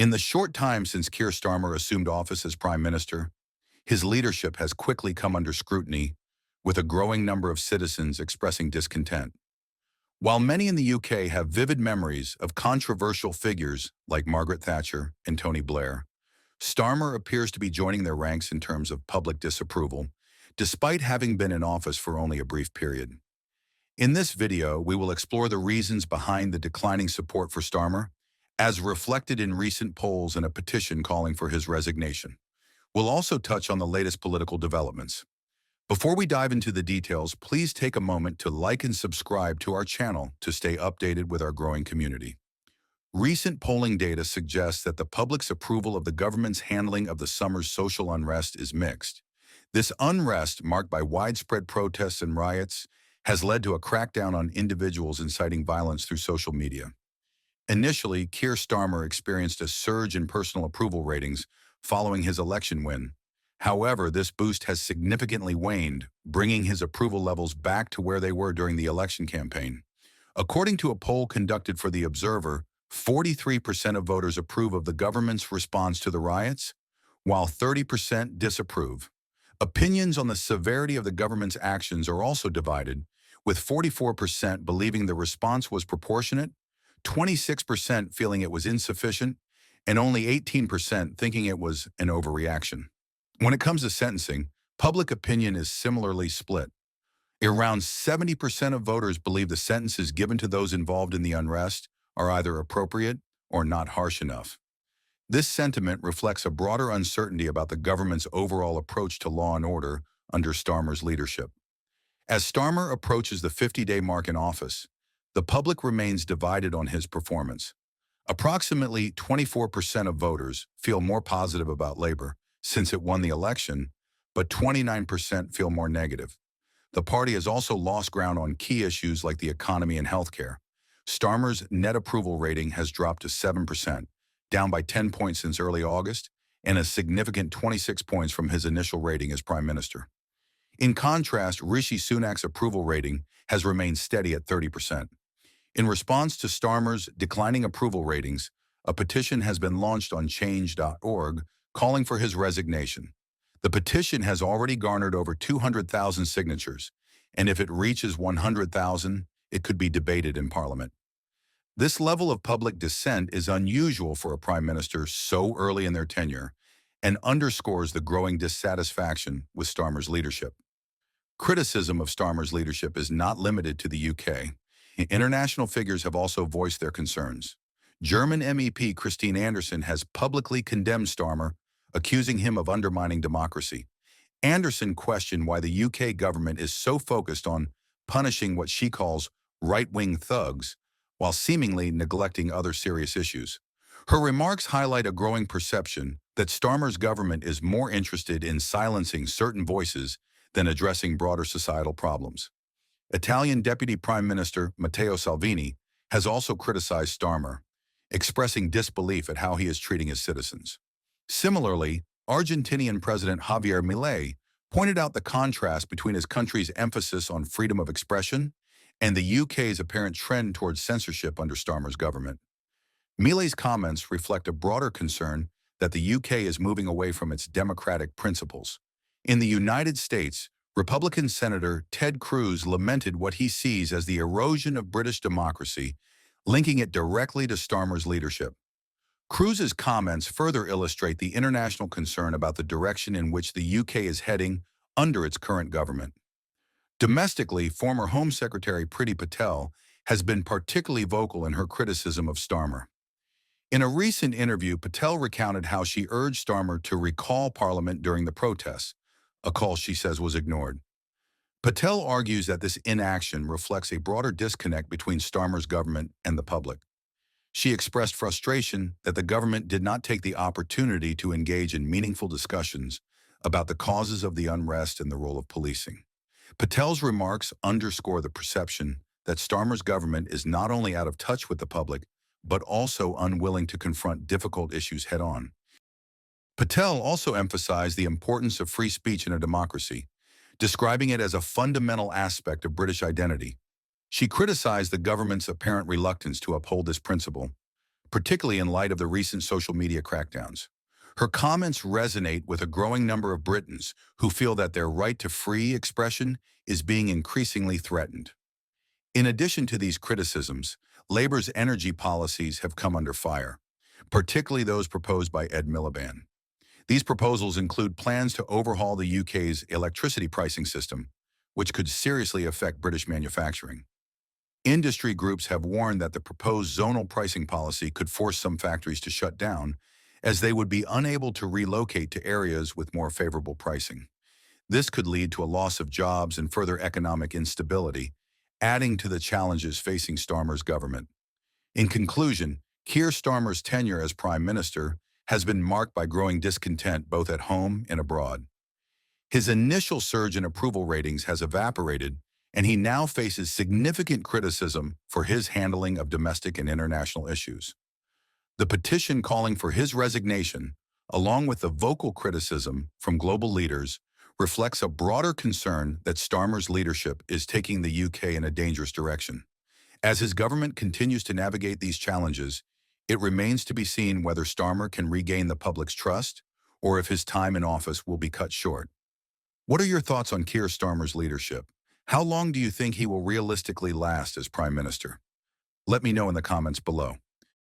In the short time since Keir Starmer assumed office as Prime Minister, his leadership has quickly come under scrutiny, with a growing number of citizens expressing discontent. While many in the UK have vivid memories of controversial figures like Margaret Thatcher and Tony Blair, Starmer appears to be joining their ranks in terms of public disapproval, despite having been in office for only a brief period. In this video, we will explore the reasons behind the declining support for Starmer, as reflected in recent polls and a petition calling for his resignation. We'll also touch on the latest political developments. Before we dive into the details, please take a moment to like and subscribe to our channel to stay updated with our growing community. Recent polling data suggests that the public's approval of the government's handling of the summer's social unrest is mixed. This unrest, marked by widespread protests and riots, has led to a crackdown on individuals inciting violence through social media. Initially, Keir Starmer experienced a surge in personal approval ratings following his election win. However, this boost has significantly waned, bringing his approval levels back to where they were during the election campaign. According to a poll conducted for The Observer, 43% of voters approve of the government's response to the riots, while 30% disapprove. Opinions on the severity of the government's actions are also divided, with 44% believing the response was proportionate, 26% feeling it was insufficient, and only 18% thinking it was an overreaction. When it comes to sentencing, public opinion is similarly split. Around 70% of voters believe the sentences given to those involved in the unrest are either appropriate or not harsh enough. This sentiment reflects a broader uncertainty about the government's overall approach to law and order under Starmer's leadership. As Starmer approaches the 50-day mark in office, the public remains divided on his performance. Approximately 24% of voters feel more positive about Labour since it won the election, but 29% feel more negative. The party has also lost ground on key issues like the economy and healthcare. Starmer's net approval rating has dropped to 7%, down by 10 points since early August, and a significant 26 points from his initial rating as Prime Minister. In contrast, Rishi Sunak's approval rating has remained steady at 30%. In response to Starmer's declining approval ratings, a petition has been launched on change.org calling for his resignation. The petition has already garnered over 200,000 signatures, and if it reaches 100,000, it could be debated in Parliament. This level of public dissent is unusual for a prime minister so early in their tenure and underscores the growing dissatisfaction with Starmer's leadership. Criticism of Starmer's leadership is not limited to the UK. International figures have also voiced their concerns. German MEP Christine Anderson has publicly condemned Starmer, accusing him of undermining democracy. Anderson questioned why the UK government is so focused on punishing what she calls right-wing thugs, while seemingly neglecting other serious issues. Her remarks highlight a growing perception that Starmer's government is more interested in silencing certain voices than addressing broader societal problems. Italian Deputy Prime Minister Matteo Salvini has also criticized Starmer, expressing disbelief at how he is treating his citizens. Similarly, Argentinian President Javier Milei pointed out the contrast between his country's emphasis on freedom of expression and the UK's apparent trend towards censorship under Starmer's government. Milei's comments reflect a broader concern that the UK is moving away from its democratic principles. In the United States, Republican Senator Ted Cruz lamented what he sees as the erosion of British democracy, linking it directly to Starmer's leadership. Cruz's comments further illustrate the international concern about the direction in which the UK is heading under its current government. Domestically, former Home Secretary Priti Patel has been particularly vocal in her criticism of Starmer. In a recent interview, Patel recounted how she urged Starmer to recall Parliament during the protests, a call she says was ignored. Patel argues that this inaction reflects a broader disconnect between Starmer's government and the public. She expressed frustration that the government did not take the opportunity to engage in meaningful discussions about the causes of the unrest and the role of policing. Patel's remarks underscore the perception that Starmer's government is not only out of touch with the public, but also unwilling to confront difficult issues head-on. Patel also emphasized the importance of free speech in a democracy, describing it as a fundamental aspect of British identity. She criticized the government's apparent reluctance to uphold this principle, particularly in light of the recent social media crackdowns. Her comments resonate with a growing number of Britons who feel that their right to free expression is being increasingly threatened. In addition to these criticisms, Labour's energy policies have come under fire, particularly those proposed by Ed Miliband. These proposals include plans to overhaul the UK's electricity pricing system, which could seriously affect British manufacturing. Industry groups have warned that the proposed zonal pricing policy could force some factories to shut down, as they would be unable to relocate to areas with more favorable pricing. This could lead to a loss of jobs and further economic instability, adding to the challenges facing Starmer's government. In conclusion, Keir Starmer's tenure as Prime Minister has been marked by growing discontent both at home and abroad. His initial surge in approval ratings has evaporated, and he now faces significant criticism for his handling of domestic and international issues. The petition calling for his resignation, along with the vocal criticism from global leaders, reflects a broader concern that Starmer's leadership is taking the UK in a dangerous direction. As his government continues to navigate these challenges, it remains to be seen whether Starmer can regain the public's trust or if his time in office will be cut short. What are your thoughts on Keir Starmer's leadership? How long do you think he will realistically last as Prime Minister? Let me know in the comments below.